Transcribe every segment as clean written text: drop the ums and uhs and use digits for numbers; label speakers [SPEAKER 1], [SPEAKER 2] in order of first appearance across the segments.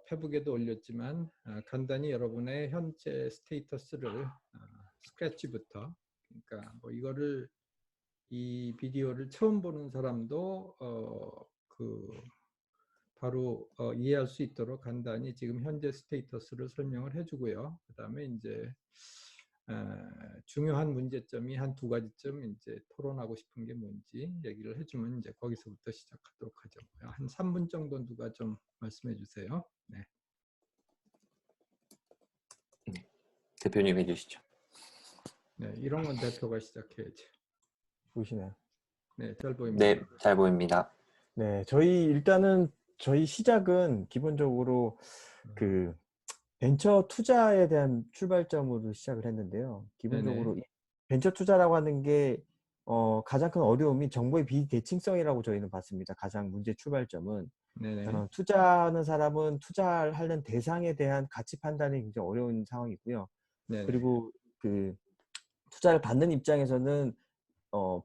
[SPEAKER 1] 페북에도 올렸지만 간단히 여러분의 현재 스테이터스를 스크래치부터, 그러니까 뭐 이거를 이 비디오를 처음 보는 사람도 바로 이해할 수 있도록 간단히 지금 현재 스테이터스를 설명을 해주고요. 그 다음에 이제 중요한 문제점이 한 두 가지점 이제 토론하고 싶은 게 뭔지 얘기를 해주면 이제 거기서부터 시작하도록 하죠. 한 3분 정도 누가 좀 말씀해 주세요. 네.
[SPEAKER 2] 대표님 해주시죠.
[SPEAKER 1] 네, 이런 건 대표가 시작해야죠.
[SPEAKER 3] 보이시나요?
[SPEAKER 1] 네, 잘 보입니다.
[SPEAKER 2] 네, 잘 보입니다.
[SPEAKER 3] 네, 저희 시작은 기본적으로 그 벤처 투자에 대한 출발점으로 시작을 했는데요. 기본적으로
[SPEAKER 1] 네네.
[SPEAKER 3] 벤처 투자라고 하는 게 가장 큰 어려움이 정보의 비대칭성이라고 저희는 봤습니다. 가장 문제 출발점은
[SPEAKER 1] 네네.
[SPEAKER 3] 투자하는 사람은 투자하는 대상에 대한 가치 판단이 굉장히 어려운 상황이고요.
[SPEAKER 1] 네네.
[SPEAKER 3] 그리고 그 투자를 받는 입장에서는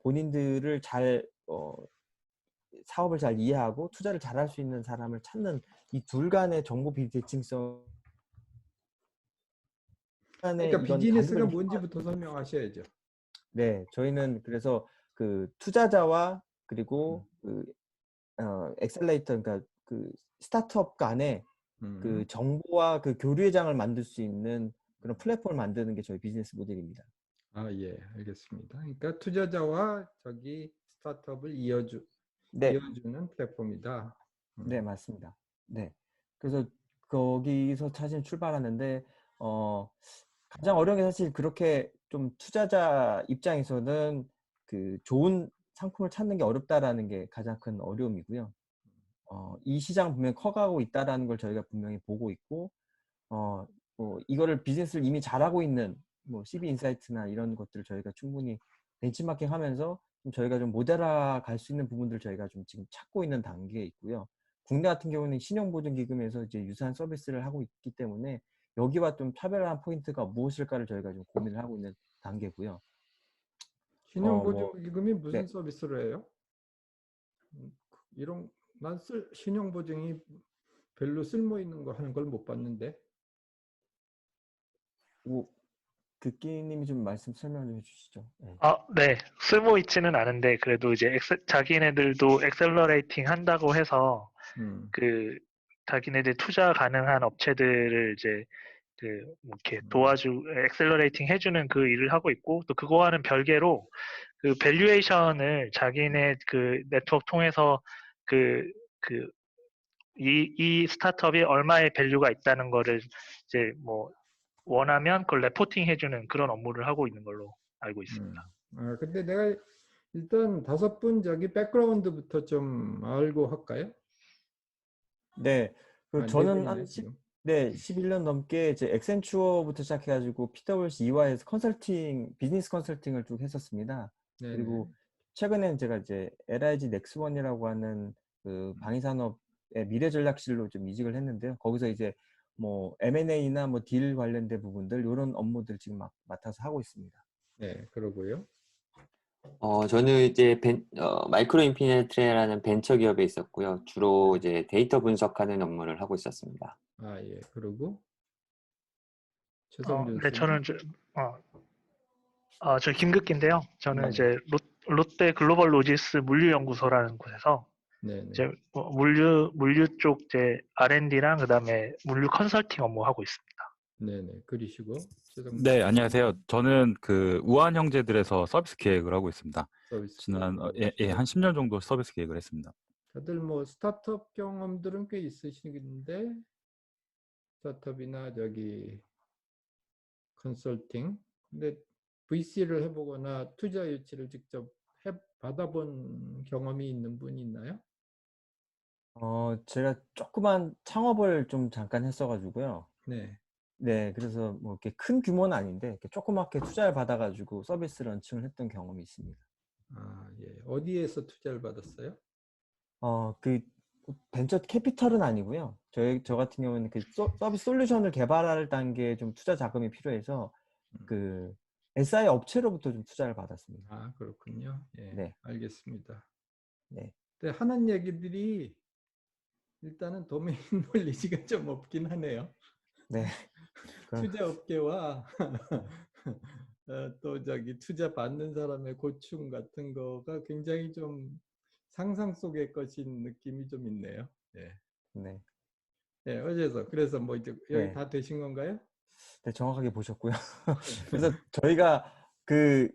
[SPEAKER 3] 본인들을 잘 사업을 잘 이해하고 투자를 잘할 수 있는 사람을 찾는 이 둘 간의 정보 비대칭성 간에
[SPEAKER 1] 그러니까
[SPEAKER 3] 이런
[SPEAKER 1] 비즈니스가
[SPEAKER 3] 간극을
[SPEAKER 1] 뭔지부터 설명하셔야죠.
[SPEAKER 3] 네, 저희는 그래서 그 투자자와 그리고 그 엑셀레이터, 그러니까 그 스타트업 간에 그 정보와 그 교류의 장을 만들 수 있는 그런 플랫폼을 만드는 게 저희 비즈니스 모델입니다.
[SPEAKER 1] 아, 예, 알겠습니다. 그러니까 투자자와 저기 스타트업을
[SPEAKER 3] 네,
[SPEAKER 1] 이어주는 플랫폼이다.
[SPEAKER 3] 네, 맞습니다. 네, 그래서 거기서 사실 출발하는데 가장 어려운 게 사실 그렇게 좀 투자자 입장에서는 그 좋은 상품을 찾는 게 어렵다라는 게 가장 큰 어려움이고요. 이 시장 분명히 커가고 있다라는 걸 저희가 분명히 보고 있고, 뭐 이거를 비즈니스를 이미 잘하고 있는 뭐 CB 인사이트나 이런 것들을 저희가 충분히 벤치마킹하면서 좀 저희가 좀 모델화 갈 수 있는 부분들 저희가 좀 지금 찾고 있는 단계에 있고요. 국내 같은 경우는 신용보증기금에서 이제 유사한 서비스를 하고 있기 때문에 여기와 좀 차별화한 포인트가 무엇일까를 저희가 좀 고민을 하고 있는 단계고요.
[SPEAKER 1] 신용보증기금이 무슨
[SPEAKER 3] 네.
[SPEAKER 1] 서비스를 해요? 이런 신용보증이 별로 쓸모 있는 거 하는 걸 못 봤는데.
[SPEAKER 3] 듣기님이 좀 설명 좀 해주시죠. 네.
[SPEAKER 4] 네. 쓸모 있지는 않은데 그래도 이제 자기네들도 엑셀러레이팅 한다고 해서 그 자기네들 투자 가능한 업체들을 이제 이렇게 엑셀러레이팅 해주는 그 일을 하고 있고, 또 그거와는 별개로 그 밸류에이션을 자기네 그 네트워크 통해서 이 스타트업이 얼마의 밸류가 있다는 거를 이제 뭐 원하면 그걸 레포팅 해주는 그런 업무를 하고 있는 걸로 알고 있습니다.
[SPEAKER 1] 근데 내가 일단 5분 저기 백그라운드부터 좀 알고 할까요?
[SPEAKER 3] 네. 저는
[SPEAKER 1] 네
[SPEAKER 3] 한
[SPEAKER 1] 분이네, 지금.
[SPEAKER 3] 11년 넘게 이제 엑센추어부터 시작해가지고 PwC, EY에서 비즈니스 컨설팅을 쭉 했었습니다.
[SPEAKER 1] 네네.
[SPEAKER 3] 그리고 최근에는 제가 이제 LIG 넥스원이라고 하는 그 방위산업의 미래전략실로 좀 이직을 했는데요. 거기서 이제 뭐 M&A나 뭐 딜 관련된 부분들 이런 업무들 지금 막 맡아서 하고 있습니다.
[SPEAKER 1] 네, 그러고요.
[SPEAKER 2] 저는 이제 마이크로 인피니트라는 벤처 기업에 있었고요. 주로 이제 데이터 분석하는 업무를 하고 있었습니다.
[SPEAKER 1] 아, 예. 그러고 최성준
[SPEAKER 4] 네,
[SPEAKER 1] 씨는?
[SPEAKER 4] 저 김극기인데요. 저는
[SPEAKER 1] 네네.
[SPEAKER 4] 이제 롯데 글로벌 로지스 물류연구소라는 곳에서
[SPEAKER 1] 네네.
[SPEAKER 4] 이제 물류 쪽 이제 R&D랑 그다음에 물류 컨설팅 업무 하고 있습니다.
[SPEAKER 1] 네네. 그리시고 최성준
[SPEAKER 5] 네,
[SPEAKER 1] 씨
[SPEAKER 5] 안녕하세요. 저는 그 우한 형제들에서 서비스 기획을 하고 있습니다.
[SPEAKER 1] 서비스
[SPEAKER 5] 지난
[SPEAKER 1] 하고
[SPEAKER 5] 한
[SPEAKER 1] 계시고.
[SPEAKER 5] 10년 정도 서비스 기획을 했습니다.
[SPEAKER 1] 다들 뭐 스타트업 경험들은 꽤 있으시는데, 스타트업이나 저기 컨설팅. 근데 VC를 해보거나 투자 유치를 직접 받아본 경험이 있는 분이 있나요?
[SPEAKER 3] 제가 조그만 창업을 좀 잠깐 했어가지고요.
[SPEAKER 1] 네.
[SPEAKER 3] 네, 그래서 뭐 이렇게 큰 규모는 아닌데 이렇게 조그맣게 투자를 받아가지고 서비스 런칭을 했던 경험이 있습니다.
[SPEAKER 1] 아, 예. 어디에서 투자를 받았어요?
[SPEAKER 3] 그 벤처 캐피털은 아니고요. 저 같은 경우는 그 서비스 솔루션을 개발할 단계에 좀 투자 자금이 필요해서 그 SI 업체로부터 좀 투자를 받았습니다.
[SPEAKER 1] 아, 그렇군요. 예,
[SPEAKER 3] 네.
[SPEAKER 1] 알겠습니다.
[SPEAKER 3] 네.
[SPEAKER 1] 근데 하는 얘기들이 일단은 도메인 놀리지가 좀 없긴 하네요.
[SPEAKER 3] 네.
[SPEAKER 1] 투자 업계와 또 저기 투자 받는 사람의 고충 같은 거가 굉장히 좀 상상 속의 것인 느낌이 좀 있네요. 예.
[SPEAKER 3] 네.
[SPEAKER 1] 예, 어제서 그래서 뭐 이제 여기
[SPEAKER 3] 네.
[SPEAKER 1] 다 되신 건가요?
[SPEAKER 3] 네, 정확하게 보셨고요. 그래서 저희가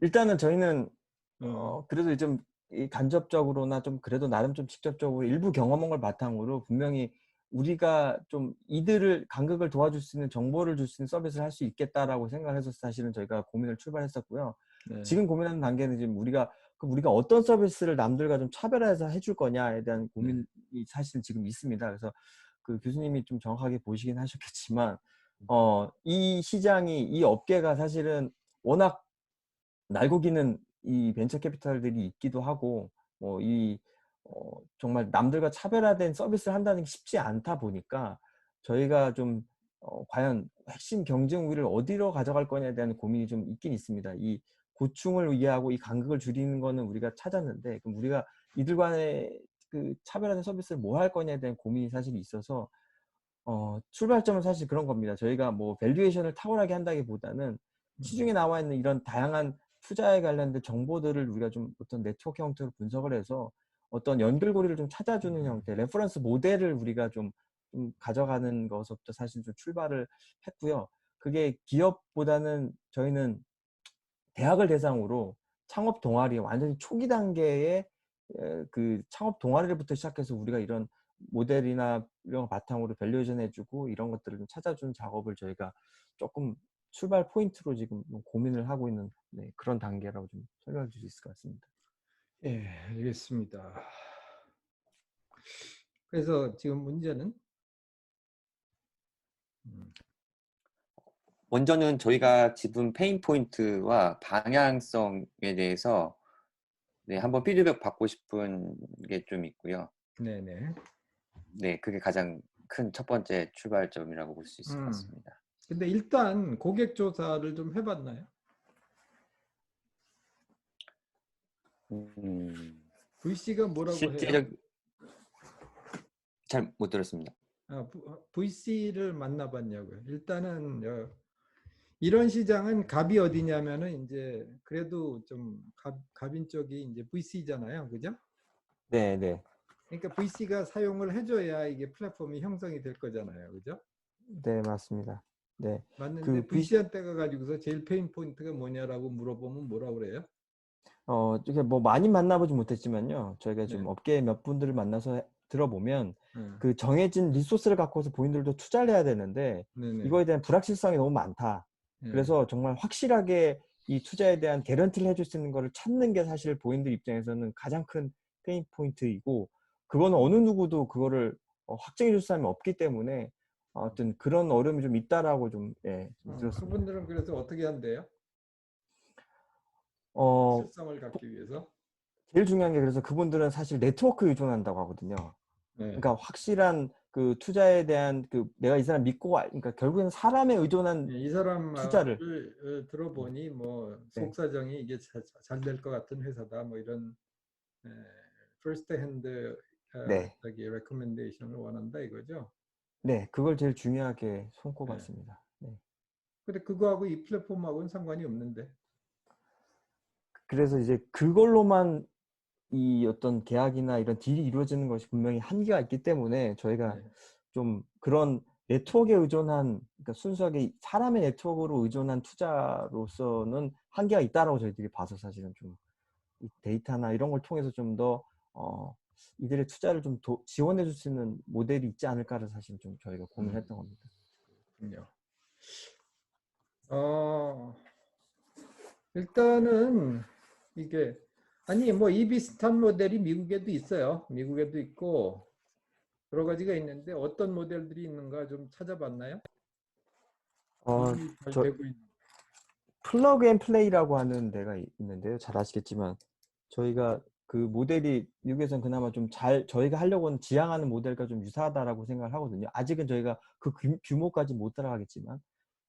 [SPEAKER 3] 일단은 저희는 그래도 좀 이 간접적으로나 좀 그래도 나름 좀 직접적으로 일부 경험한 걸 바탕으로 분명히 우리가 좀 이들을 간극을 도와줄 수 있는 정보를 줄 수 있는 서비스를 할 수 있겠다라고 생각해서 사실은 저희가 고민을 출발했었고요.
[SPEAKER 1] 네.
[SPEAKER 3] 지금 고민하는 단계는 지금 우리가 어떤 서비스를 남들과 좀 차별화해서 해줄 거냐에 대한 고민이 사실 지금 있습니다. 그래서 그 교수님이 좀 정확하게 보시긴 하셨겠지만 이 시장이, 이 업계가 사실은 워낙 날고 기는 이 벤처 캐피탈들이 있기도 하고, 정말 남들과 차별화된 서비스를 한다는 게 쉽지 않다 보니까 저희가 좀 과연 핵심 경쟁 우위를 어디로 가져갈 거냐에 대한 고민이 좀 있긴 있습니다. 이 고충을 이해하고 이 간극을 줄이는 거는 우리가 찾았는데, 그럼 우리가 이들 간의 그 차별화된 서비스를 뭐 할 거냐에 대한 고민이 사실 있어서 출발점은 사실 그런 겁니다. 저희가 뭐 밸류에이션을 탁월하게 한다기보다는 시중에 나와 있는 이런 다양한 투자에 관련된 정보들을 우리가 좀 어떤 네트워크 형태로 분석을 해서 어떤 연결고리를 좀 찾아주는 형태, 레퍼런스 모델을 우리가 좀 가져가는 것부터 사실 좀 출발을 했고요. 그게 기업보다는 저희는 대학을 대상으로 창업 동아리, 완전히 초기 단계의 그 창업 동아리부터 시작해서 우리가 이런 모델이나 이런 거 바탕으로 밸류에이션 해주고 이런 것들을 좀 찾아주는 작업을 저희가 조금 출발 포인트로 지금 고민을 하고 있는 그런 단계라고 좀 설명해 줄 수 있을 것 같습니다.
[SPEAKER 1] 예, 알겠습니다. 그래서 지금 문제는
[SPEAKER 2] 먼저는 저희가 집은 페인 포인트와 방향성에 대해서 한번 피드백 받고 싶은 게 좀 있고요.
[SPEAKER 1] 네네.
[SPEAKER 2] 네, 그게 가장 큰 첫 번째 출발점이라고 볼 수 있을 것 같습니다.
[SPEAKER 1] 근데 일단 고객 조사를 좀 해봤나요? VC가 뭐라고 해요?
[SPEAKER 2] 잘 못 들었습니다.
[SPEAKER 1] VC를 만나봤냐고요. 일단은 이런 시장은 갑이 어디냐면은 이제 그래도 좀 갑인 쪽이 이제 VC잖아요, 그죠?
[SPEAKER 3] 네, 네.
[SPEAKER 1] 그러니까 VC가 사용을 해줘야 이게 플랫폼이 형성이 될 거잖아요, 그죠?
[SPEAKER 3] 네, 맞습니다. 네.
[SPEAKER 1] 맞는데 VC한테 가가지고서 제일 페인 포인트가 뭐냐라고 물어보면 뭐라 그래요?
[SPEAKER 3] 이게 뭐 많이 만나보지 못했지만요. 저희가 좀
[SPEAKER 1] 네.
[SPEAKER 3] 업계 몇 분들을 만나서 들어보면 그 정해진 리소스를 갖고서 본인들도 투자를 해야 되는데
[SPEAKER 1] 네네.
[SPEAKER 3] 이거에 대한 불확실성이 너무 많다. 그래서 정말 확실하게 이 투자에 대한 개런티를 해줄 수 있는 거를 찾는 게 사실 본인들 입장에서는 가장 큰 페인 포인트이고, 그거는 어느 누구도 그거를 확정해 줄 사람이 없기 때문에 어떤 그런 어려움이 좀 있다라고 좀 들었습니다.
[SPEAKER 1] 그분들은 그래서 어떻게 한대요? 실성을 갖기 위해서?
[SPEAKER 3] 제일 중요한 게, 그래서 그분들은 사실 네트워크 의존한다고 하거든요.
[SPEAKER 1] 네.
[SPEAKER 3] 그러니까 확실한 그 투자에 대한 내가 이 사람 믿고, 그러니까 결국에는 사람에 의존한
[SPEAKER 1] 이 사람
[SPEAKER 3] 투자를
[SPEAKER 1] 들어보니 뭐 속사정이 이게 잘 될 것 같은 회사다, 뭐 이런 first hand
[SPEAKER 3] 네.
[SPEAKER 1] 저기 recommendation을 원한다 이거죠.
[SPEAKER 3] 네, 그걸 제일 중요하게 손꼽았습니다. 네.
[SPEAKER 1] 근데 그거하고 이 플랫폼하고는 상관이 없는데.
[SPEAKER 3] 그래서 이제 그걸로만 이 어떤 계약이나 이런 딜이 이루어지는 것이 분명히 한계가 있기 때문에 저희가 좀 그런 네트워크에 의존한, 그러니까 순수하게 사람의 네트워크로 의존한 투자로서는 한계가 있다라고 저희들이 봐서 사실은 좀 이 데이터나 이런 걸 통해서 좀 더 이들의 투자를 좀 지원해 줄 수 있는 모델이 있지 않을까를 사실 좀 저희가 고민했던 겁니다.
[SPEAKER 1] 그렇군요. 일단은 이게 뭐 이 비슷한 모델이 미국에도 있어요. 미국에도 있고 여러 가지가 있는데 어떤 모델들이 있는가 좀 찾아봤나요? 잘
[SPEAKER 3] 저
[SPEAKER 1] 되고 있는.
[SPEAKER 3] 플러그 앤 플레이라고 하는 데가 있는데요. 잘 아시겠지만 저희가 그 모델이 미국에서는 그나마 좀 저희가 하려고 지향하는 모델과 좀 유사하다라고 생각을 하거든요. 아직은 저희가 그 규모까지 못 따라가겠지만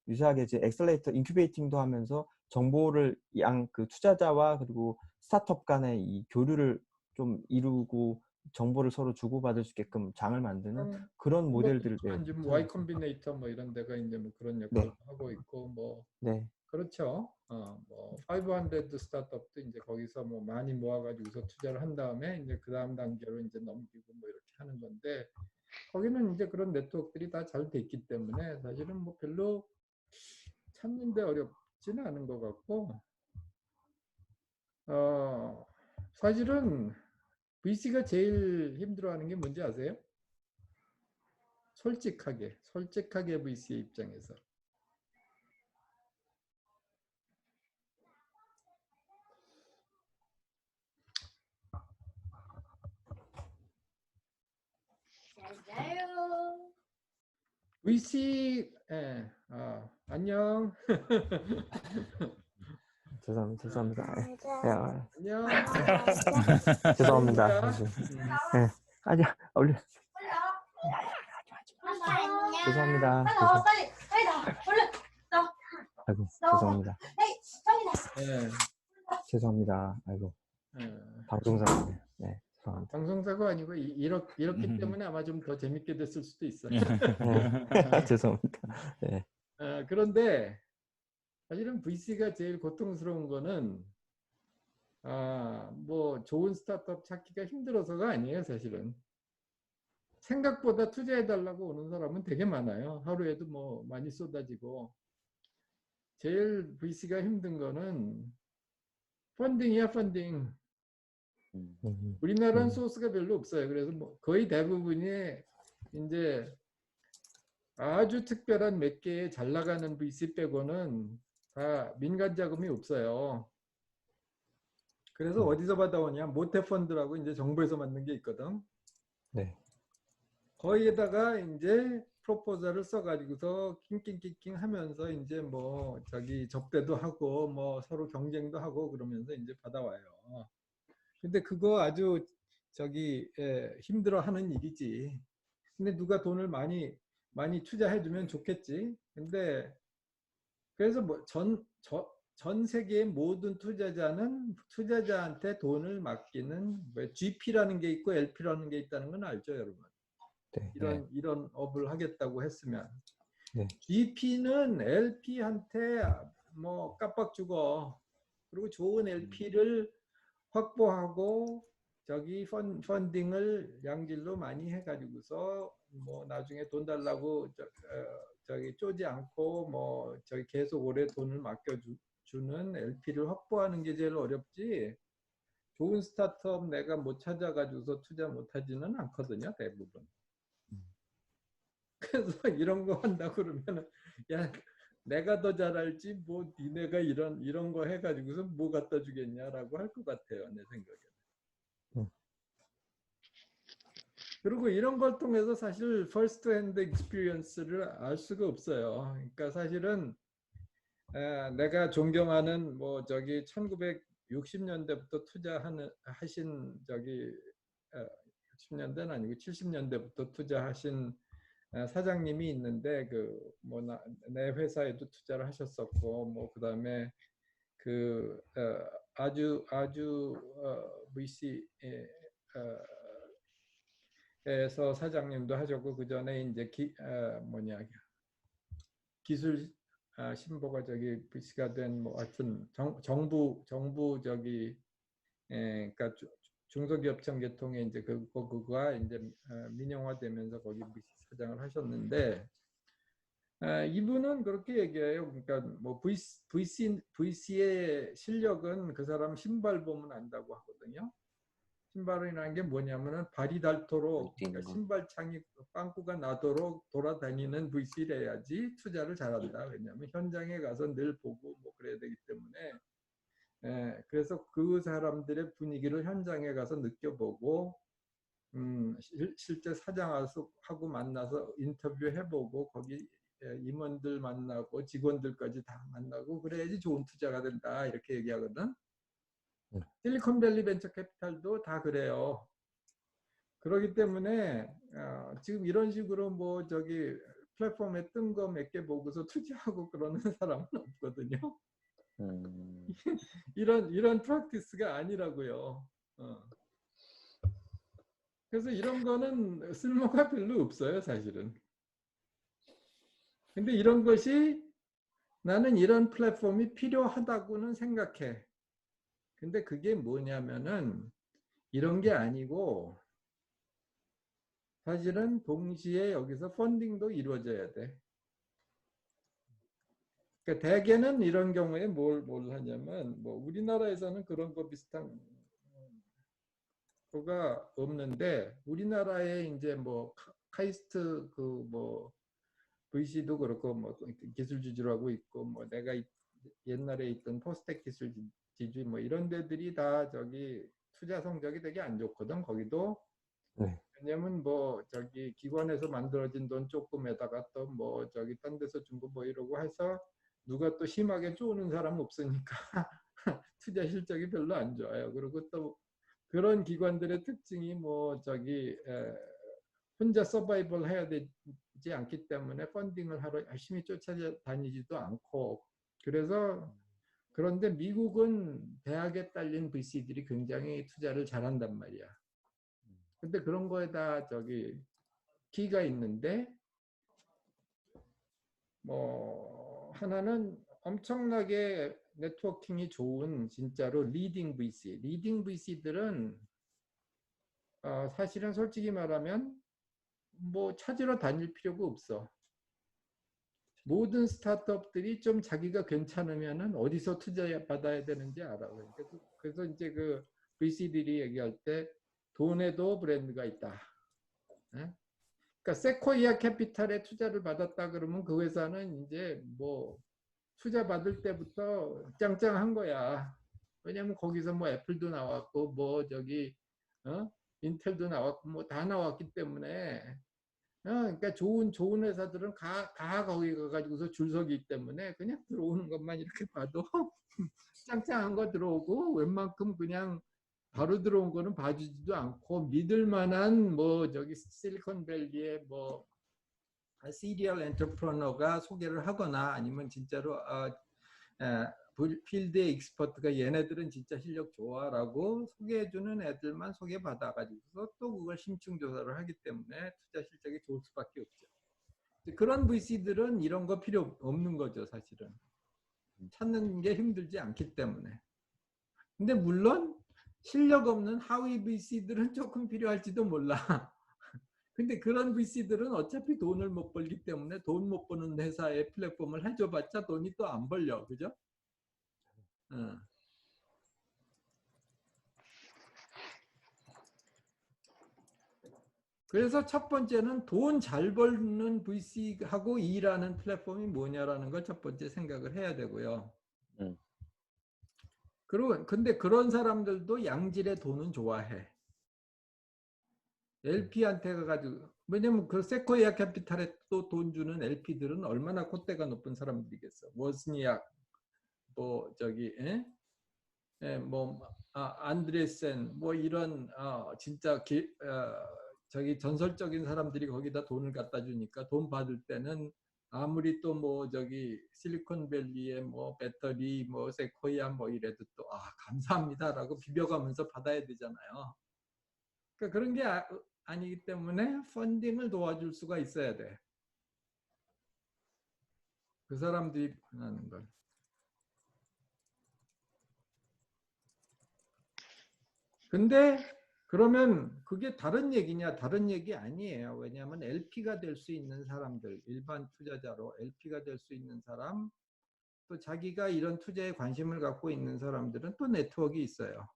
[SPEAKER 3] 유사하게 이제 엑셀레이터 인큐베이팅도 하면서 정보를 그 투자자와 그리고 스타트업 간의 이 교류를 좀 이루고 정보를 서로 주고받을 수 있게끔 장을 만드는 그런
[SPEAKER 1] 뭐
[SPEAKER 3] 모델들을
[SPEAKER 1] 지금 Y 컴비네이터 뭐 이런 데가 이제 뭐 그런 역할을 하고 있고 뭐
[SPEAKER 3] 네.
[SPEAKER 1] 그렇죠. 뭐 500 스타트업도 이제 거기서 뭐 많이 모아가지고서 투자를 한 다음에 이제 그 다음 단계로 이제 넘기고 뭐 이렇게 하는 건데 거기는 이제 그런 네트워크들이 다 잘 돼 있기 때문에 사실은 뭐 별로 찾는데 어렵지는 않은 것 같고 사실은 VC가 제일 힘들어하는 게 뭔지 아세요? 솔직하게 VC의 입장에서. VC, 안녕.
[SPEAKER 3] 죄송합니다.
[SPEAKER 1] 안녕.
[SPEAKER 3] 죄송합니다. 네. 아니야, 얼른. 죄송합니다. 아이고, 죄송합니다.
[SPEAKER 1] 네.
[SPEAKER 3] 죄송합니다. 아이고, 방송사고네. 네, 죄송합니다.
[SPEAKER 1] 방송사고 아니고 이렇기 때문에 아마 좀 더 재밌게 됐을 수도 있어요.
[SPEAKER 3] 네. 죄송합니다. 네.
[SPEAKER 1] 그런데 사실은 VC가 제일 고통스러운 거는 뭐 좋은 스타트업 찾기가 힘들어서가 아니에요, 사실은. 생각보다 투자해달라고 오는 사람은 되게 많아요. 하루에도 뭐 많이 쏟아지고. 제일 VC가 힘든 거는 펀딩이야, 펀딩. 우리나라는 소스가 별로 없어요. 그래서 뭐 거의 대부분이 이제 아주 특별한 몇 개의 잘 나가는 VC 빼고는 다 민간 자금이 없어요. 그래서 어디서 받아오냐? 모태펀드라고 이제 정부에서 만든 게 있거든.
[SPEAKER 3] 네.
[SPEAKER 1] 거기에다가 이제 프로포절을 써가지고서 낑낑낑낑 하면서 이제 뭐 저기 접대도 하고 뭐 서로 경쟁도 하고 그러면서 이제 받아와요. 근데 그거 아주 저기 힘들어하는 일이지. 근데 누가 돈을 많이 투자해주면 좋겠지. 근데 그래서 뭐 전 세계의 모든 투자자는 투자자한테 돈을 맡기는 뭐 GP라는 게 있고 LP라는 게 있다는 건 알죠, 여러분?
[SPEAKER 3] 네.
[SPEAKER 1] 이런 업을 하겠다고 했으면
[SPEAKER 3] 네.
[SPEAKER 1] GP는 LP한테 뭐 깜빡 주고 그리고 좋은 LP를 확보하고 저기 펀딩을 양질로 많이 해가지고서 뭐 나중에 돈 달라고 저기 쪼지 않고 뭐 저기 계속 오래 돈을 맡겨주는 LP를 확보하는 게 제일 어렵지. 좋은 스타트업 내가 못 찾아가지고서 투자 못하지는 않거든요, 대부분. 그래서 이런 거 한다 그러면은 야 내가 더 잘 알지 뭐 니네가 이런 거 해가지고서 뭐 갖다 주겠냐라고 할 것 같아요, 내 생각에. 그리고 이런 걸 통해서 사실 first hand experience를 알 수가 없어요. 그러니까 사실은 내가 존경하는 뭐 저기 1960년대부터 하신 저기 60년대는 아니고 70년대부터 투자하신 사장님이 있는데 그 뭐 내 회사에도 투자를 하셨었고 뭐 그다음에 그 아주 VC 에서 사장님도 하셨고 그 전에 이제 기술 신보가 저기 VC가 된 뭐 하여튼 정부 저기 그러니까 중소기업청 계통에 이제 그거가 이제 민영화되면서 거기 VC 사장을 하셨는데 이분은 그렇게 얘기해요. 그러니까 뭐 VC의 실력은 그 사람 신발 보면 안다고 하거든요. 신발이라는 게 뭐냐면은 발이 닳도록 그러니까 신발창이 빵꾸가 나도록 돌아다니는 VC를 해야지 투자를 잘한다. 왜냐하면 현장에 가서 늘 보고 뭐 그래야 되기 때문에 그래서 그 사람들의 분위기를 현장에 가서 느껴보고 실제 사장하고 만나서 인터뷰해보고 거기 임원들 만나고 직원들까지 다 만나고 그래야지 좋은 투자가 된다 이렇게 얘기하거든. 실리콘밸리 벤처캐피탈도 다 그래요. 그렇기 때문에 지금 이런 식으로 뭐 저기 플랫폼에 뜬 거 몇 개 보고서 투자하고 그러는 사람은 없거든요. 이런 프랙티스가 아니라고요. 그래서 이런 거는 쓸모가 별로 없어요, 사실은. 근데 이런 것이 나는 이런 플랫폼이 필요하다고는 생각해. 근데 그게 뭐냐면은 이런 게 아니고 사실은 동시에 여기서 펀딩도 이루어져야 돼. 그러니까 대개는 이런 경우에 뭘 하냐면 뭐 우리나라에서는 그런 거 비슷한 거가 없는데 우리나라에 이제 뭐 카이스트 그 뭐 VC도 그렇고 뭐 기술지주로 하고 있고 뭐 내가 옛날에 있던 포스텍 기술지주 뭐 이런 데들이 다 저기 투자 성적이 되게 안 좋거든. 거기도
[SPEAKER 3] 네.
[SPEAKER 1] 왜냐면 뭐 저기 기관에서 만들어진 돈 조금에다가 또 뭐 저기 딴 데서 준 거 뭐 이러고 해서 누가 또 심하게 쪼는 사람 없으니까 투자 실적이 별로 안 좋아요. 그리고 또 그런 기관들의 특징이 뭐 저기 혼자 서바이벌 해야 되지 않기 때문에 펀딩을 하러 열심히 쫓아다니지도 않고 그래서 그런데 미국은 대학에 딸린 VC들이 굉장히 투자를 잘한단 말이야. 근데 그런 거에다 저기 키가 있는데 뭐 하나는 엄청나게 네트워킹이 좋은 진짜로 리딩 VC. 리딩 VC들은 사실은 솔직히 말하면 뭐 찾으러 다닐 필요가 없어. 모든 스타트업들이 좀 자기가 괜찮으면은 어디서 투자 받아야 되는지 알아. 그래서 이제 그 VC들이 얘기할 때 돈에도 브랜드가 있다. 네? 그러니까 세코이아 캐피탈에 투자를 받았다 그러면 그 회사는 이제 뭐 투자 받을 때부터 짱짱한 거야. 왜냐면 거기서 뭐 애플도 나왔고 뭐 저기 인텔도 나왔고 뭐 다 나왔기 때문에 그러니까 좋은 회사들은 다 거기 가가지고서 줄 서기 때문에 그냥 들어오는 것만 이렇게 봐도 짱짱한 거 들어오고 웬만큼 그냥 바로 들어온 거는 봐주지도 않고 믿을 만한 뭐 저기 실리콘밸리의 뭐 시리얼 엔터프러너가 소개를 하거나 아니면 진짜로 필드의 익스퍼트가 얘네들은 진짜 실력 좋아라고 소개해주는 애들만 소개받아가지고서 또 그걸 심층 조사를 하기 때문에 투자 실적이 좋을 수밖에 없죠. 그런 VC들은 이런 거 필요 없는 거죠, 사실은. 찾는 게 힘들지 않기 때문에. 근데 물론 실력 없는 하위 VC들은 조금 필요할지도 몰라. 근데 그런 VC들은 어차피 돈을 못 벌기 때문에 돈 못 버는 회사의 플랫폼을 해줘봤자 돈이 또 안 벌려. 그죠? 그래서 첫 번째는 돈 잘 벌는 VC하고 일하는 플랫폼이 뭐냐라는 걸 첫 번째 생각을 해야 되고요. 그리고 근데 그런 사람들도 양질의 돈은 좋아해. LP한테 가가지고 왜냐면 그 세코이아 캐피탈에 또 돈 주는 LP들은 얼마나 콧대가 높은 사람들이겠어. 워즈니악 뭐 저기 뭐 안드레센 뭐 이런 진짜 저기 전설적인 사람들이 거기다 돈을 갖다 주니까 돈 받을 때는 아무리 또 뭐 저기 실리콘밸리의 뭐 배터리 뭐 세코이아 뭐 이래도 또 감사합니다라고 비벼가면서 받아야 되잖아요. 그러니까 그런 게 아니기 때문에 펀딩을 도와줄 수가 있어야 돼. 그 사람들이 하는 걸. 근데 그러면 그게 다른 얘기냐? 다른 얘기 아니에요. 왜냐하면 LP가 될 수 있는 사람들, 일반 투자자로 LP가 될 수 있는 사람, 또 자기가 이런 투자에 관심을 갖고 있는 사람들은 또 네트워크가 있어요.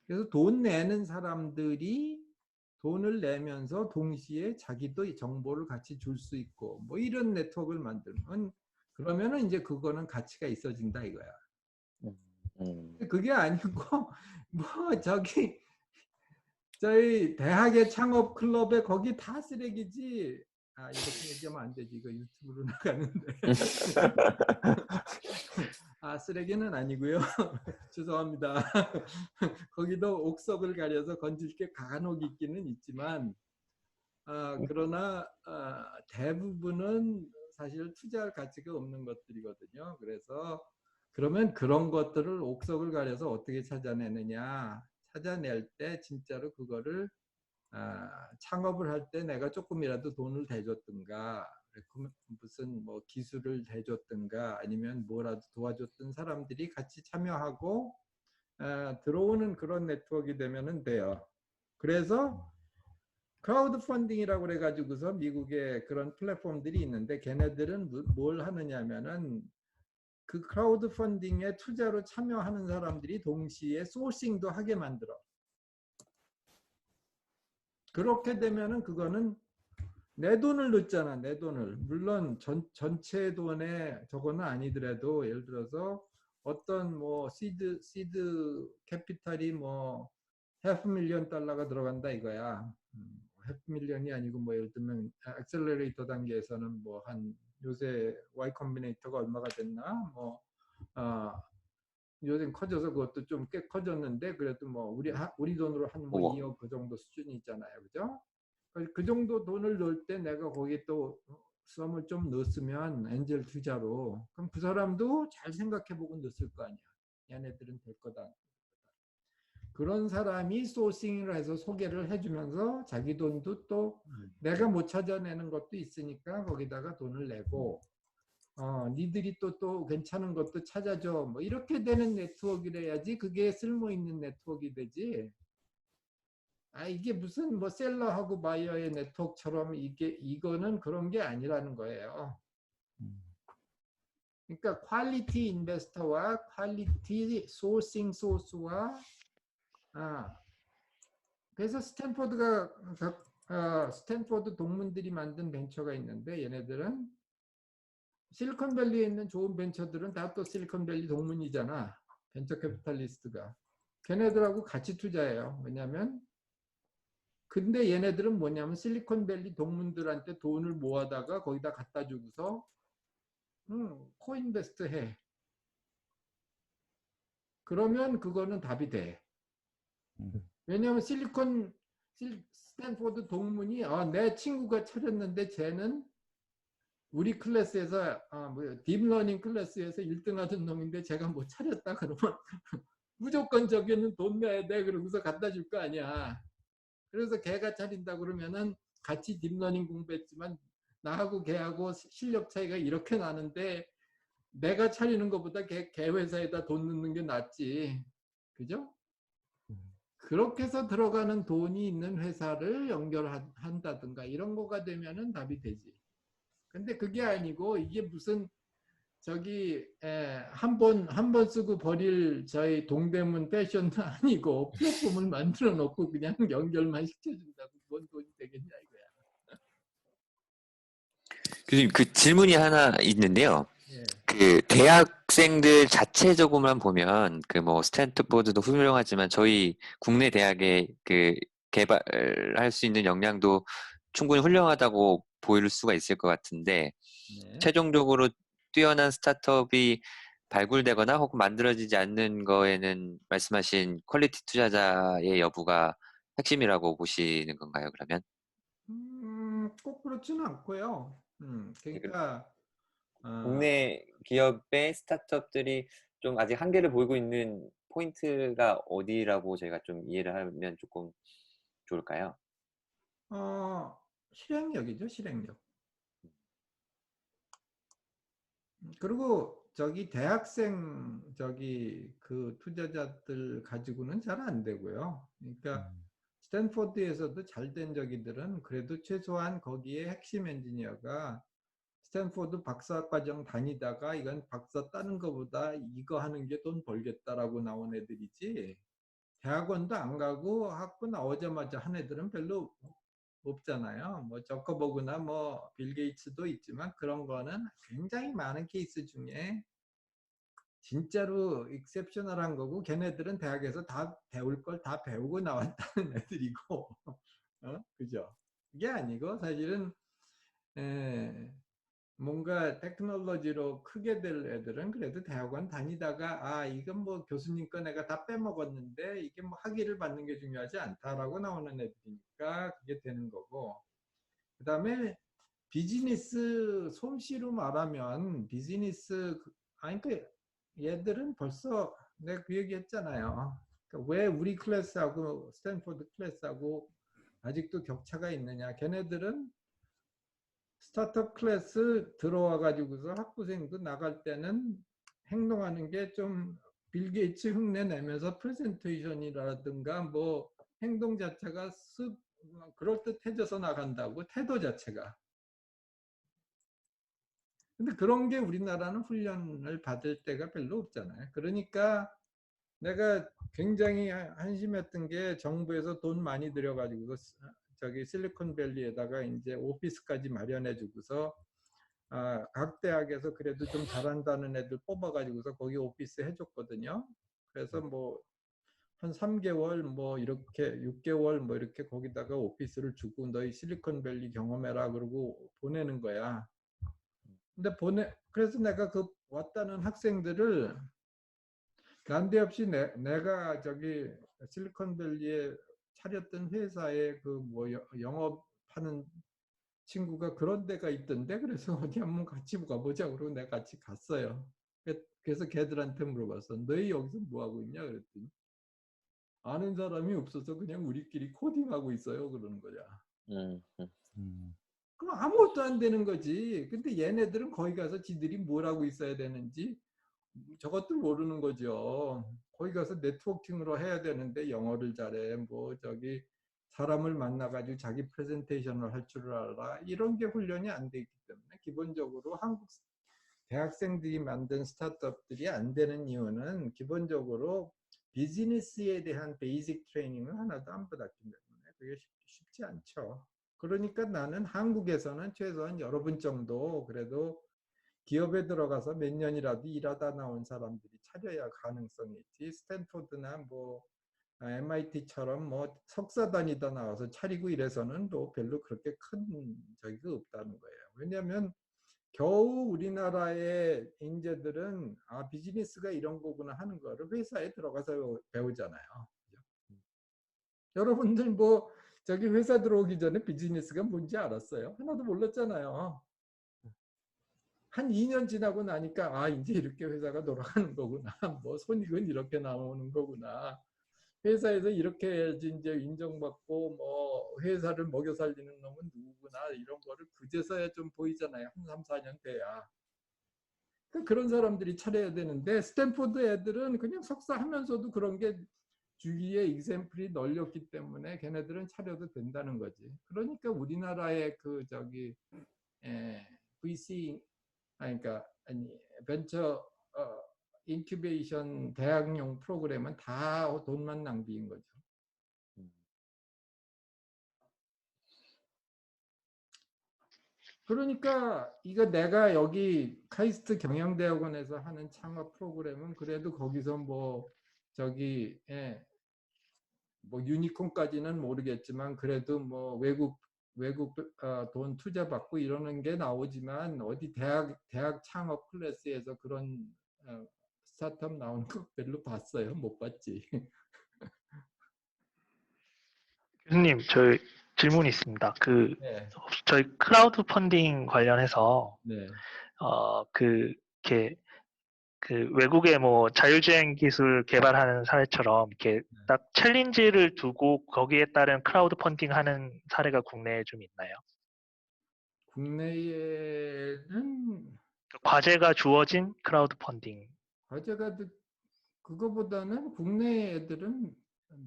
[SPEAKER 1] 그래서 돈 내는 사람들이 돈을 내면서 동시에 자기도 정보를 같이 줄 수 있고 뭐 이런 네트워크를 만들면 그러면은 이제 그거는 가치가 있어진다 이거야. 그게 아니고 뭐 저희 대학의 창업 클럽에 거기 다 쓰레기지. 이렇게 얘기하면 안 되지. 이거 유튜브로 나가는데. 쓰레기는 아니고요. 죄송합니다. 거기도 옥석을 가려서 건질 게 간혹 있기는 있지만 그러나 대부분은 사실 투자할 가치가 없는 것들이거든요. 그래서 그러면 그런 것들을 옥석을 가려서 어떻게 찾아내느냐. 찾아낼 때 진짜로 그거를 창업을 할 때 내가 조금이라도 돈을 대줬든가 무슨 뭐 기술을 대줬든가 아니면 뭐라도 도와줬던 사람들이 같이 참여하고 들어오는 그런 네트워크가 되면은 돼요. 그래서 크라우드 펀딩이라고 그래가지고서 미국에 그런 플랫폼들이 있는데 걔네들은 뭘 하느냐면은 그 크라우드 펀딩에 투자로 참여하는 사람들이 동시에 소싱도 하게 만들어. 그렇게 되면은 그거는 내 돈을 넣잖아, 내 돈을. 물론 전체 돈에 저거는 아니더라도 예를 들어서 어떤 뭐 시드 캐피탈이 뭐 $500,000가 들어간다 이거야. $500,000이 아니고 뭐 예를 들면 액셀러레이터 단계에서는 뭐 한 요새 Y 컴비네이터가 얼마가 됐나? 뭐 요즘 커져서 그것도 좀 꽤 커졌는데 그래도 뭐 우리 돈으로 한 뭐 2억 그 정도 수준이 있잖아요, 그죠? 그 정도 돈을 넣을 때 내가 거기에 또 썸을 좀 넣었으면 엔젤 투자로 그럼 그 사람도 잘 생각해보고 넣었을 거 아니야. 얘네들은 될 거다. 그런 사람이 소싱을 해서 소개를 해주면서 자기 돈도 또 내가 못 찾아내는 것도 있으니까 거기다가 돈을 내고 니들이 또 괜찮은 것도 찾아줘. 뭐 이렇게 되는 네트워크래야지 그게 쓸모 있는 네트워크가 되지. 이게 무슨 뭐 셀러하고 바이어의 네트워크처럼 이거는 그런 게 아니라는 거예요. 그러니까 퀄리티 인베스터와 퀄리티 소싱 소스와 그래서 스탠포드 동문들이 만든 벤처가 있는데 얘네들은 실리콘밸리에 있는 좋은 벤처들은 다 또 실리콘밸리 동문이잖아. 벤처 캐피탈리스트가. 걔네들하고 같이 투자해요. 왜냐하면 근데 얘네들은 뭐냐면 실리콘밸리 동문들한테 돈을 모아다가 거기다 갖다 주고서 코인베스트 해. 그러면 그거는 답이 돼. 왜냐하면 스탠포드 동문이 내 친구가 차렸는데 쟤는 우리 클래스에서 딥러닝 클래스에서 1등 하던 놈인데 제가 못 차렸다 그러면 무조건 저기는 돈 내야 돼 그러고서 갖다 줄 거 아니야. 그래서 걔가 차린다 그러면은 같이 딥러닝 공부했지만 나하고 걔하고 실력 차이가 이렇게 나는데 내가 차리는 것보다 걔 회사에다 돈 넣는 게 낫지. 그죠? 그렇게 해서 들어가는 돈이 있는 회사를 연결한다든가 이런 거가 되면은 답이 되지. 근데 그게 아니고 이게 무슨 저기 한 번 쓰고 버릴 저희 동대문 패션도 아니고 플랫폼을 만들어 놓고 그냥 연결만 시켜준다고 뭔 돈이 되겠냐 이거야.
[SPEAKER 2] 교수님, 그 질문이 하나 있는데요.
[SPEAKER 1] 예.
[SPEAKER 2] 그 대학생들 자체적으로만 보면 그 뭐 스탠트포드도 훌륭하지만 저희 국내 대학의 그 개발할 수 있는 역량도 충분히 훌륭하다고 보일 수가 있을 것 같은데
[SPEAKER 1] 네.
[SPEAKER 2] 최종적으로 뛰어난 스타트업이 발굴되거나 혹은 만들어지지 않는 거에는 말씀하신 퀄리티 투자자의 여부가 핵심이라고 보시는 건가요, 그러면?
[SPEAKER 1] 꼭 그렇지는 않고요. 그러니까
[SPEAKER 2] 국내 기업의 스타트업들이 좀 아직 한계를 보이고 있는 포인트가 어디라고 저희가 좀 이해를 하면 조금 좋을까요?
[SPEAKER 1] 실행력이죠, 실행력. 그리고 저기 대학생 그 투자자들 가지고는 잘 안 되고요. 그러니까 스탠포드에서도 잘된 저기들은 그래도 최소한 거기에 핵심 엔지니어가 스탠포드 박사과정 다니다가 이건 박사 따는 것보다 이거 하는 게 돈 벌겠다라고 나온 애들이지 대학원도 안 가고 학교 나오자마자 한 애들은 별로 없잖아요. 뭐 저커버그나 뭐 빌 게이츠도 있지만 그런 거는 굉장히 많은 케이스 중에 진짜로 익셉셔널한 거고 걔네들은 대학에서 다 배울 걸 다 배우고 나왔다는 애들이고 그죠? 그게 아니고 사실은 뭔가 테크놀로지로 크게 될 애들은 그래도 대학원 다니다가 이건 뭐 교수님 거 내가 다 빼먹었는데 이게 뭐 학위를 받는 게 중요하지 않다라고 나오는 애들이니까 그게 되는 거고 그 다음에 비즈니스 솜씨로 말하면 비즈니스 그러니까 얘들은 벌써 내가 그 얘기 했잖아요. 그러니까 왜 우리 클래스하고 스탠포드 클래스하고 아직도 격차가 있느냐. 걔네들은 스타트업 클래스 들어와 가지고서 학부생도 나갈 때는 행동하는 게 좀 빌 게이츠 흉내 내면서 프레젠테이션이라든가 뭐 행동 자체가 그럴듯해져서 나간다고, 태도 자체가. 근데 그런 게 우리나라는 훈련을 받을 때가 별로 없잖아요. 그러니까 내가 굉장히 한심했던 게 정부에서 돈 많이 들여가지고 저기 실리콘밸리에다가 이제 오피스까지 마련해 주고서 각 대학에서 그래도 좀 잘한다는 애들 뽑아가지고서 거기 오피스 해줬거든요. 그래서 뭐 한 3개월 뭐 이렇게 6개월 뭐 이렇게 거기다가 오피스를 주고 너희 실리콘밸리 경험해라 그러고 보내는 거야. 근데 그래서 내가 그 왔다는 학생들을 난데없이 내가 저기 실리콘밸리에 차렸던 회사에 그 뭐 영업하는 친구가 그런 데가 있던데, 그래서 어디 한번 같이 가보자 그러고 내가 같이 갔어요. 그래서 걔들한테 물어봤어. 너희 여기서 뭐 하고 있냐 그랬더니 아는 사람이 없어서 그냥 우리끼리 코딩하고 있어요 그러는 거야. 그럼 아무것도 안 되는 거지. 근데 얘네들은 거기 가서 지들이 뭘 하고 있어야 되는지 저것도 모르는 거죠. 거기 가서 네트워킹으로 해야 되는데 영어를 잘해. 뭐 저기 사람을 만나가지고 자기 프레젠테이션을 할 줄 알아. 이런 게 훈련이 안 돼 있기 때문에 기본적으로 한국 대학생들이 만든 스타트업들이 안 되는 이유는 기본적으로 비즈니스에 대한 베이직 트레이닝을 하나도 안 받았기 때문에 그게 쉽지 않죠. 그러니까 나는 한국에서는 최소한 여러분 정도 그래도 기업에 들어가서 몇 년이라도 일하다 나온 사람들이 차려야 가능성이 있지. 스탠포드나 뭐 MIT처럼 뭐 석사 다니다 나와서 차리고 이래서는 또 별로 그렇게 큰 저기가 없다는 거예요. 왜냐하면 겨우 우리나라의 인재들은 비즈니스가 이런 거구나 하는 거를 회사에 들어가서 배우잖아요. 여러분들 뭐 저기 회사 들어오기 전에 비즈니스가 뭔지 알았어요? 하나도 몰랐잖아요. 한 2년 지나고 나니까 이제 이렇게 회사가 돌아가는 거구나. 뭐 손익은 이렇게 나오는 거구나. 회사에서 이렇게 해야지 이제 인정받고 뭐 회사를 먹여 살리는 놈은 누구구나. 이런 거를 그제서야 좀 보이잖아요. 한 3, 4년 돼야. 그런 사람들이 차려야 되는데 스탠포드 애들은 그냥 석사 하면서도 그런 게 주위에 example이 널렸기 때문에 걔네들은 차려도 된다는 거지. 그러니까 우리나라의 그 저기 VC 그러니까 벤처 인큐베이션 대학용 프로그램은 다 돈만 낭비인 거죠. 그러니까 이거 내가 여기 카이스트 경영대학원에서 하는 창업 프로그램은 그래도 거기서 뭐 저기 뭐 유니콘까지는 모르겠지만 그래도 뭐 외국 돈 투자 받고 이러는 게 나오지만 어디 대학 창업 클래스에서 그런 스타트업 나오는 거 별로 봤어요? 못 봤지.
[SPEAKER 4] 교수님, 저희 질문이 있습니다.
[SPEAKER 1] 네.
[SPEAKER 4] 저희 크라우드 펀딩 관련해서
[SPEAKER 1] 네.
[SPEAKER 4] 이렇게 외국의 뭐 자율주행 기술 개발하는 사례처럼 이렇게 딱 챌린지를 두고 거기에 따른 크라우드 펀딩 하는 사례가 국내에 좀 있나요?
[SPEAKER 1] 국내에는
[SPEAKER 4] 과제가 주어진 크라우드 펀딩.
[SPEAKER 1] 과제가 그거보다는 국내 애들은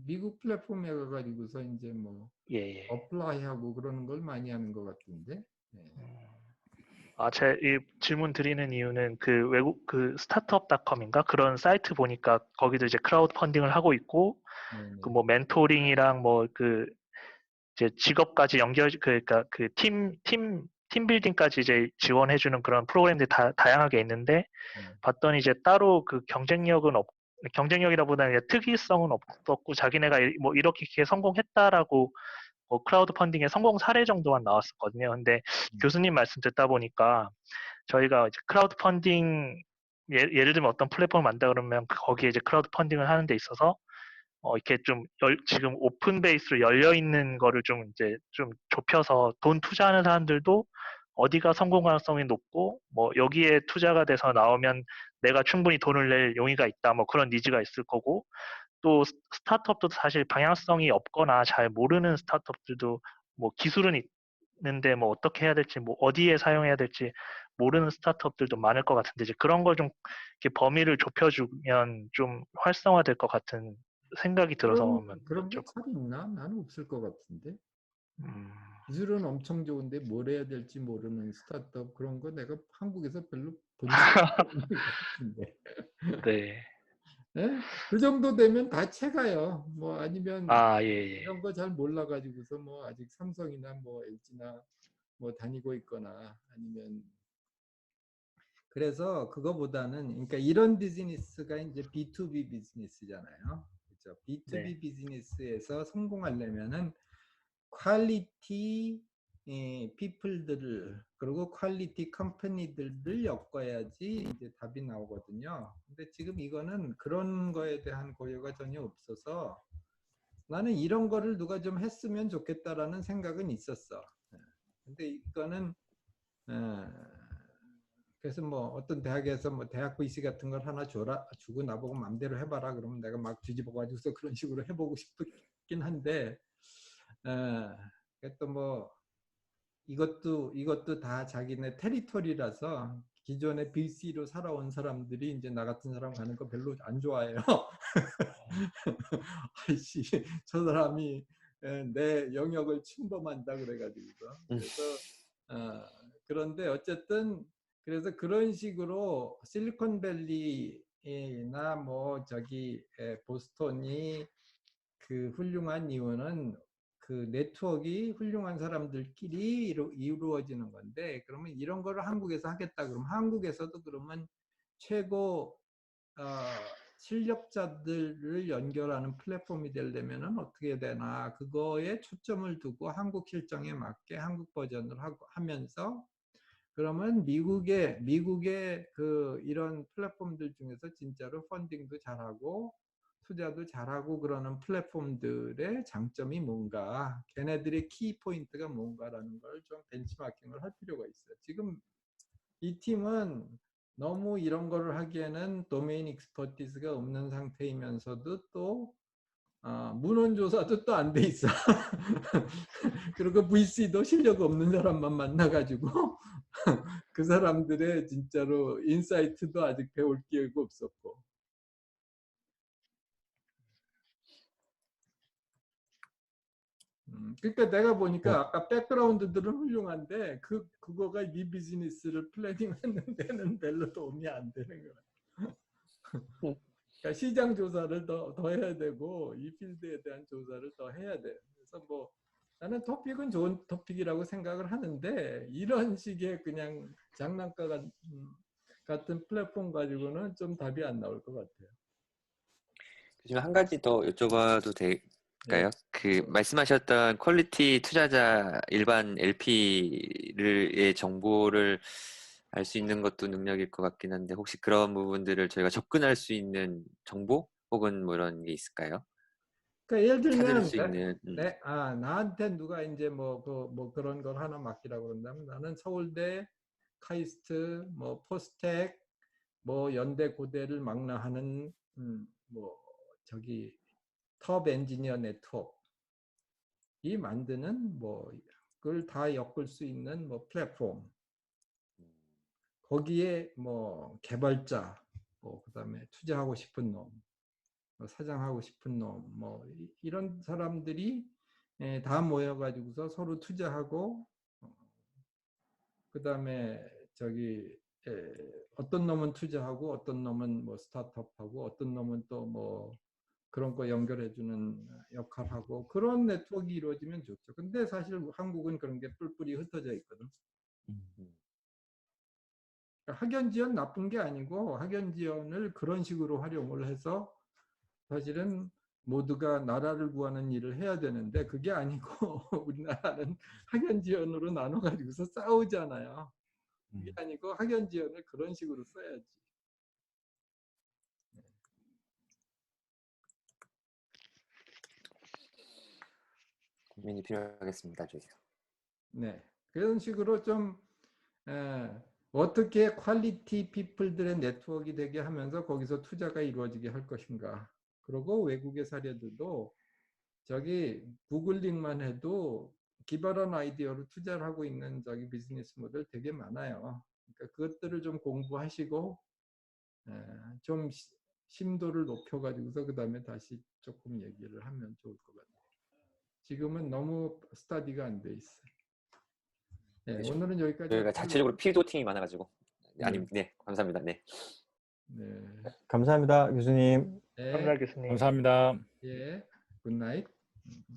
[SPEAKER 1] 미국 플랫폼에 가가지고서 이제 뭐
[SPEAKER 4] 예.
[SPEAKER 1] 어플라이하고 그러는 걸 많이 하는 것 같은데. 네.
[SPEAKER 4] 제 이 질문 드리는 이유는 외국 스타트업닷컴인가 그런 사이트 보니까 거기도 이제 크라우드 펀딩을 하고 있고 뭐 멘토링이랑 뭐 이제 직업까지 그러니까 팀 빌딩까지 이제 지원해주는 그런 프로그램들이 다양하게 있는데 봤더니 이제 따로 경쟁력이라보다는 특이성은 없었고 자기네가 뭐 이렇게 성공했다라고 뭐 크라우드 펀딩의 성공 사례 정도만 나왔었거든요. 근데 교수님 말씀 듣다 보니까 저희가 이제 크라우드 펀딩 예를 들면 어떤 플랫폼을 만든다 그러면 거기에 이제 크라우드 펀딩을 하는 데 있어서 이렇게 좀 지금 오픈 베이스로 열려 있는 거를 좀 이제 좀 좁혀서 돈 투자하는 사람들도 어디가 성공 가능성이 높고 뭐 여기에 투자가 돼서 나오면 내가 충분히 돈을 낼 용의가 있다 뭐 그런 니즈가 있을 거고 또 스타트업도 사실 방향성이 없거나 잘 모르는 스타트업들도 뭐 기술은 있는데 뭐 어떻게 해야 될지 뭐 어디에 사용해야 될지 모르는 스타트업들도 많을 것 같은데 이제 그런 걸 좀 범위를 좁혀주면 좀 활성화될 것 같은 생각이 들어서 한번
[SPEAKER 1] 그런 게
[SPEAKER 4] 여쭤.
[SPEAKER 1] 잘 있나? 나는 없을 것 같은데.
[SPEAKER 4] 음,
[SPEAKER 1] 기술은 엄청 좋은데 뭘 해야 될지 모르는 스타트업 그런 거 내가 한국에서 별로 본 적이 없는 것 같은데.
[SPEAKER 4] 네.
[SPEAKER 1] 예? 그 정도 되면 다 채가요. 뭐 아니면
[SPEAKER 4] 아, 예, 예.
[SPEAKER 1] 이런 거 잘 몰라가지고서 뭐 아직 삼성이나 뭐 LG나 뭐 다니고 있거나 아니면 그래서 그거보다는 그러니까 이런 비즈니스가 이제 B2B 비즈니스잖아요. 그렇죠?
[SPEAKER 4] 네.
[SPEAKER 1] B2B 비즈니스에서 성공하려면은 퀄리티 피플들을 그리고 퀄리티 컴퍼니들을 엮어야지 이제 답이 나오거든요. 근데 지금 이거는 그런 거에 대한 고려가 전혀 없어서 나는 이런 거를 누가 좀 했으면 좋겠다라는 생각은 있었어. 근데 이거는 그래서 뭐 어떤 대학에서 뭐 대학 VC 같은 걸 하나 주고 나보고 맘대로 해봐라 그러면 내가 막 뒤집어 가지고서 그런 식으로 해보고 싶긴 한데 또 뭐 이것도 다 자기네 테리토리라서 기존의 VC로 살아온 사람들이 이제 나 같은 사람 가는 거 별로 안 좋아해요. 아이씨, 저 사람이 내 영역을 침범한다 그래가지고서. 그래서 그런데 어쨌든 그래서 그런 식으로 실리콘밸리나 뭐 저기 보스턴이 그 훌륭한 이유는 그 네트워크가 훌륭한 사람들끼리 이루어지는 건데 그러면 이런 거를 한국에서 하겠다 그러면 한국에서도 그러면 최고 실력자들을 연결하는 플랫폼이 되려면은 어떻게 되나 그거에 초점을 두고 한국 실정에 맞게 한국 버전을 하면서 그러면 미국의 그 이런 플랫폼들 중에서 진짜로 펀딩도 잘하고 투자도 잘하고 그러는 플랫폼들의 장점이 뭔가 걔네들의 키 포인트가 뭔가라는 걸 좀 벤치마킹을 할 필요가 있어요. 지금 이 팀은 너무 이런 거를 하기에는 도메인 익스퍼티스가 없는 상태이면서도 또 문헌 조사도 또 안 돼 있어. 그리고 VC도 실력 없는 사람만 만나가지고 그 사람들의 진짜로 인사이트도 아직 배울 기회가 없었고. 그러니까 내가 보니까 아까 백그라운드들은 훌륭한데 그거가 네 비즈니스를 플래닝하는 데는 별로 도움이 안 되는 거야. 그러니까 시장 조사를 더 해야 되고 이 필드에 대한 조사를 더 해야 돼. 그래서 뭐 나는 토픽은 좋은 토픽이라고 생각을 하는데 이런 식의 그냥 장난감 같은 플랫폼 가지고는 좀 답이 안 나올 것 같아요.
[SPEAKER 2] 지금 한 가지 더 여쭤봐도 될까요?
[SPEAKER 1] 예.
[SPEAKER 2] 그 말씀하셨던 퀄리티 투자자 일반 LP의 정보를 알 수 있는 것도 능력일 것 같긴 한데 혹시 그런 부분들을 저희가 접근할 수 있는 정보 혹은 뭐 이런 게 있을까요?
[SPEAKER 1] 그러니까 예를
[SPEAKER 2] 찾을
[SPEAKER 1] 들면
[SPEAKER 2] 수 있는
[SPEAKER 1] 나한테 누가 이제 뭐 그런 걸 하나 맡기라고 그런다면 나는 서울대, 카이스트, 뭐 포스텍, 뭐 연대 고대를 망라하는 뭐 저기 톱 엔지니어 네트워크 이 만드는 뭐 그걸 다 엮을 수 있는 뭐 플랫폼 거기에 뭐 개발자 뭐 그다음에 투자하고 싶은 놈 뭐 사장하고 싶은 놈 뭐 이런 사람들이 다 모여가지고서 서로 투자하고 그다음에 저기 어떤 놈은 투자하고 어떤 놈은 뭐 스타트업하고 어떤 놈은 또 뭐 그런 거 연결해주는 역할하고 그런 네트워크가 이루어지면 좋죠. 근데 사실 한국은 그런 게 뿔뿔이 흩어져 있거든. 학연 지원 나쁜 게 아니고 학연 지원을 그런 식으로 활용을 해서 사실은 모두가 나라를 구하는 일을 해야 되는데 그게 아니고 우리나라는 학연 지원으로 나눠 가지고서 싸우잖아요. 그게 아니고 학연 지원을 그런 식으로 써야지.
[SPEAKER 2] 고민이 필요하겠습니다, 저희가.
[SPEAKER 1] 네, 그런 식으로 좀 어떻게 퀄리티 피플들의 네트워크가 되게 하면서 거기서 투자가 이루어지게 할 것인가. 그리고 외국의 사례들도 저기 구글링만 해도 기발한 아이디어로 투자를 하고 있는 저기 비즈니스 모델 되게 많아요. 그러니까 그것들을 좀 공부하시고 좀 심도를 높여가지고서 그 다음에 다시 조금 얘기를 하면 좋을 것 같아요. 지금은 너무 스터디가 안 돼 있어요. 네,
[SPEAKER 2] 그렇죠.
[SPEAKER 1] 오늘은 여기까지.
[SPEAKER 2] 저희가 자체적으로 필드워팅이 많아가지고.
[SPEAKER 1] 네.
[SPEAKER 2] 아니, 네, 감사합니다. 네.
[SPEAKER 1] 네.
[SPEAKER 3] 감사합니다, 교수님.
[SPEAKER 1] 네.
[SPEAKER 4] 감사합니다, 교수님.
[SPEAKER 5] 감사합니다.
[SPEAKER 1] 예. 굿나잇.